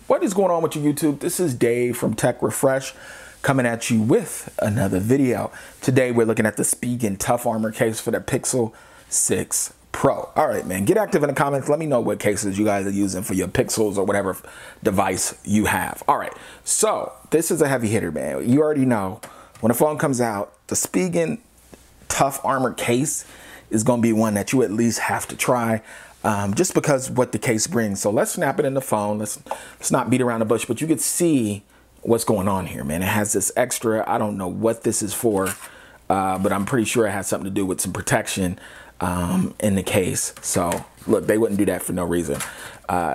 What is going on with you, YouTube? This is Dave from Tech Refresh coming at you with another video. Today we're looking at the Spigen Tough Armor Case for the Pixel 6 Pro. All right, man, get active in the comments. Let me know what cases you guys are using for your Pixels or whatever device you have. All right, so this is a heavy hitter, man. You already know when a phone comes out, the Spigen Tough Armor Case is going to be one that you at least have to try. Just because what the case brings. So let's snap it in the phone. Let's not beat around the bush, but you can see what's going on here, man. It has this extra, I don't know what this is for, but I'm pretty sure it has something to do with some protection in the case. So look, they wouldn't do that for no reason.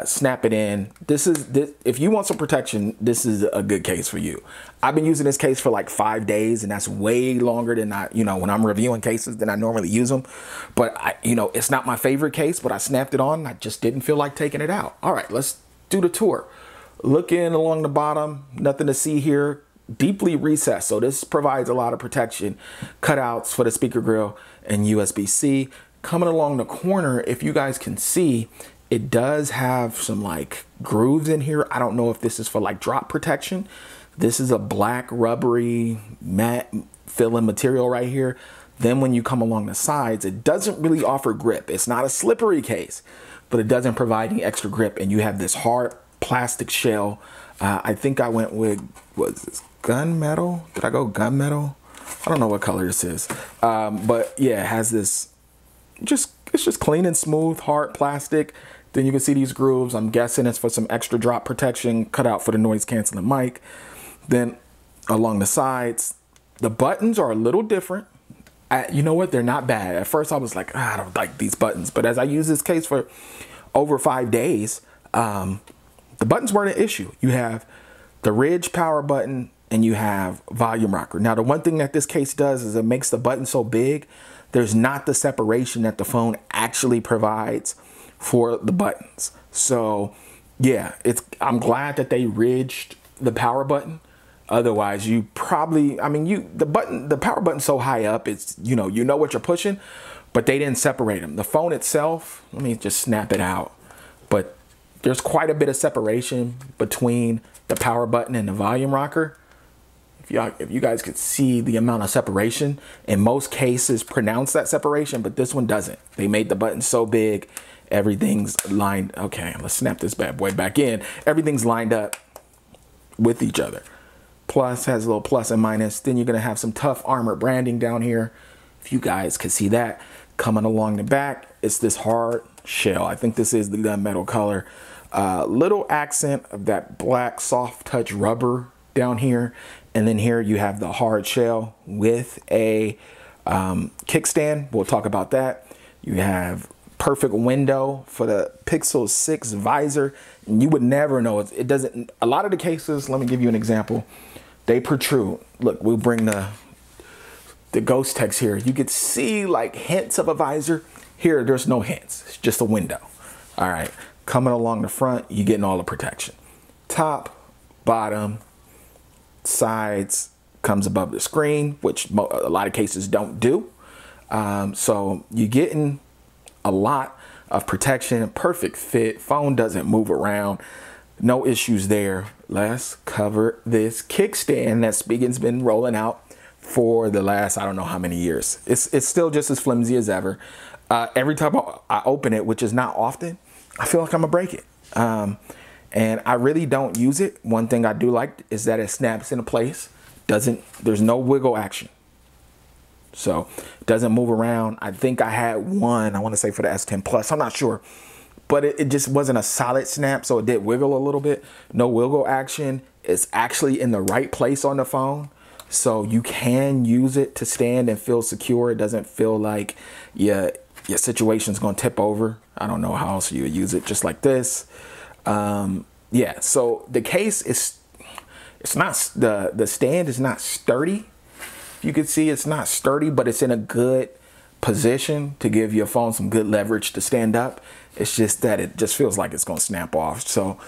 Snap it in. If you want some protection, this is a good case for you. I've been using this case for like 5 days, and that's way longer than when I'm reviewing cases than I normally use them. But it's not my favorite case, but I snapped it on and I just didn't feel like taking it out. All right, let's do the tour. Look in along the bottom, nothing to see here. Deeply recessed, so this provides a lot of protection. Cutouts for the speaker grill and USB-C. Coming along the corner, if you guys can see, it does have some like grooves in here. I don't know if this is for like drop protection. This is a black rubbery matte fill-in material right here. Then when you come along the sides, it doesn't really offer grip. It's not a slippery case, but it doesn't provide any extra grip. And you have this hard plastic shell. I think I went with, was this gunmetal? Did I go gunmetal? I don't know what color this is. But yeah, it has this, it's just clean and smooth, hard plastic. Then you can see these grooves. I'm guessing it's for some extra drop protection, cut out for the noise canceling mic. Then along the sides, the buttons are a little different. You know what? They're not bad. At first I was like, I don't like these buttons. But as I use this case for over 5 days, the buttons weren't an issue. You have the Ridge power button and you have volume rocker. Now, the one thing that this case does is it makes the button so big, there's not the separation that the phone actually provides for the buttons. So yeah, I'm glad that they ridged the power button. Otherwise, you probably, the power button's so high up, it's, you know what you're pushing, but they didn't separate them. The phone itself, let me just snap it out. But there's quite a bit of separation between the power button and the volume rocker. If you guys could see the amount of separation, in most cases pronounce that separation, but this one doesn't. They made the button so big, everything's lined. Okay, let's snap this bad boy back in. Everything's lined up with each other. Plus has a little plus and minus. Then you're gonna have some Tough Armor branding down here. If you guys could see that coming along the back, it's this hard shell. I think this is the gunmetal color. Little accent of that black soft touch rubber down here. And then here you have the hard shell with a kickstand. We'll talk about that. You have perfect window for the Pixel 6 visor. And you would never know. It doesn't, a lot of the cases, let me give you an example. They protrude. Look, we'll bring the ghost text here. You could see like hints of a visor. Here, there's no hints. It's just a window. All right. Coming along the front, you're getting all the protection. Top, bottom, sides comes above the screen, which a lot of cases don't do. So you're getting a lot of protection, perfect fit. Phone doesn't move around. No issues there. Let's cover this kickstand that Spigen's been rolling out for the last, I don't know how many years. It's still just as flimsy as ever. Every time I open it, which is not often, I feel like I'm gonna break it. And I really don't use it. One thing I do like is that it snaps into place. There's no wiggle action. So it doesn't move around. I think I had one, I want to say for the S10 Plus, I'm not sure. But it just wasn't a solid snap, so it did wiggle a little bit. No wiggle action. It's actually in the right place on the phone. So you can use it to stand and feel secure. It doesn't feel like your situation's gonna tip over. I don't know how else you would use it, just like this. Yeah, so the case is, it's not, the stand is not sturdy. You can see it's not sturdy, but it's in a good position to give your phone some good leverage to stand up. It's just that it just feels like it's gonna snap off. So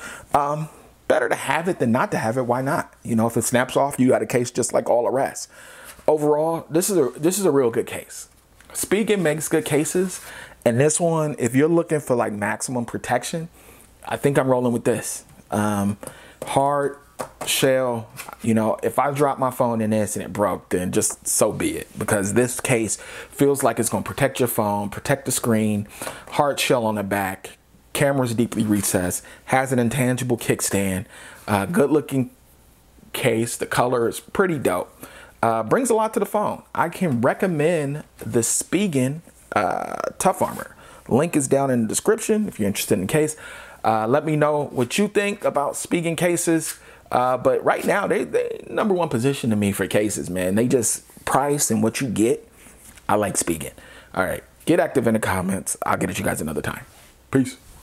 better to have it than not to have it. Why not? If it snaps off, you got a case just like all the rest. Overall, this is a real good case. Spigen makes good cases, and this one, if you're looking for like maximum protection, I think I'm rolling with this. Hard shell, you know, if I drop my phone in this and it broke, then just so be it, because this case feels like it's going to protect your phone, protect the screen. Hard shell on the back, camera's deeply recessed, has an intangible kickstand, good looking case. The color is pretty dope. Brings a lot to the phone. I can recommend the Spigen Tough Armor. Link is down in the description if you're interested in the case. Let me know what you think about Spigen cases. But right now, they #1 position to me for cases, man. They just price and what you get. I like Spigen. All right, get active in the comments. I'll get at you guys another time. Peace.